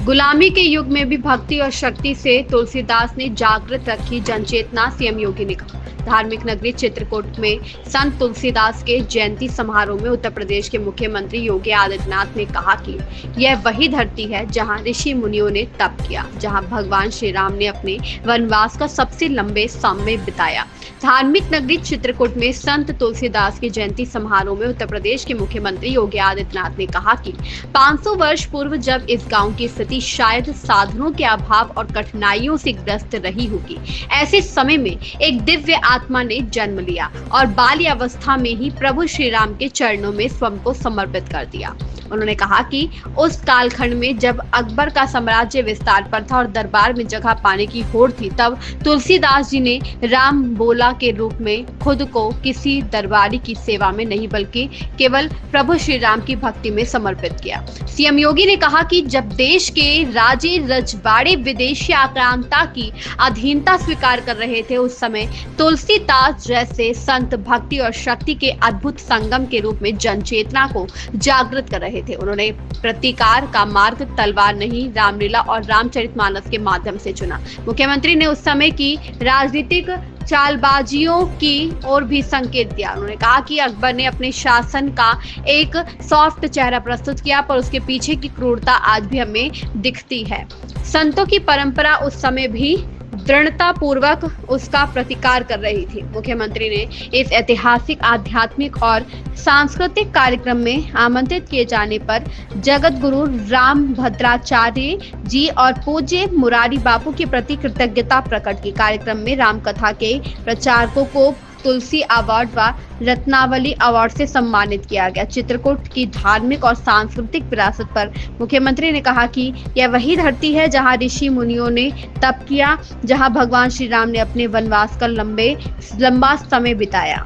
गुलामी के युग में भी भक्ति और शक्ति से तुलसीदास ने जागृत रखी जनचेतना, सीएम योगी ने कहा। धार्मिक नगरी चित्रकूट में संत तुलसीदास के जयंती समारोह में उत्तर प्रदेश के मुख्यमंत्री योगी आदित्यनाथ ने कहा कि यह वही धरती है जहां ऋषि मुनियों ने तप किया, जहां भगवान श्री राम ने अपने वनवास का सबसे लंबे समय बिताया। धार्मिक नगरी चित्रकूट में संत तुलसीदास के जयंती समारोह में उत्तर प्रदेश के मुख्यमंत्री योगी आदित्यनाथ ने कहा कि 500 वर्ष पूर्व जब इस गांव की स्थिति शायद साधनों के अभाव और कठिनाइयों से ग्रस्त रही होगी, ऐसे समय में एक दिव्य आत्मा ने जन्म लिया और बाल्यावस्था में ही प्रभु श्री राम के चरणों में स्वयं को समर्पित कर दिया। उन्होंने कहा कि उस कालखंड में जब अकबर का साम्राज्य विस्तार पर था और दरबार में जगह पाने की होड़ थी, तब तुलसीदास जी ने राम बोला के रूप में खुद को किसी दरबारी की सेवा में नहीं बल्कि केवल प्रभु श्री राम की भक्ति में समर्पित किया। सीएम योगी ने कहा कि जब देश के राजे रजवाड़े विदेशी आक्रांता की अधीनता स्वीकार कर रहे थे, उस समय तुलसीदास जैसे संत भक्ति और शक्ति के अद्भुत संगम के रूप में जनचेतना को जागृत कर रहे थे। उन्होंने प्रतिकार का मार्ग तलवार नहीं, रामलीला और रामचरितमानस के माध्यम से चुना। मुख्यमंत्री ने उस समय की राजनीतिक चालबाजियों की ओर भी संकेत दिया। उन्होंने कहा कि अकबर ने अपने शासन का एक सॉफ्ट चेहरा प्रस्तुत किया, पर उसके पीछे की क्रूरता आज भी हमें दिखती है। संतों की परंपरा उस समय भी दृढ़ता पूर्वक उसका प्रतिकार कर रही थी। मुख्यमंत्री ने इस ऐतिहासिक, आध्यात्मिक और सांस्कृतिक कार्यक्रम में आमंत्रित किए जाने पर जगत गुरु राम भद्राचार्य जी और पूज्य मुरारी बापू के प्रति कृतज्ञता प्रकट की। कार्यक्रम में राम कथा के प्रचारकों को तुलसी अवार्ड व रत्नावली अवार्ड से सम्मानित किया गया। चित्रकूट की धार्मिक और सांस्कृतिक विरासत पर मुख्यमंत्री ने कहा कि यह वही धरती है जहां ऋषि मुनियों ने तप किया, जहां भगवान श्री राम ने अपने वनवास का लंबा समय बिताया।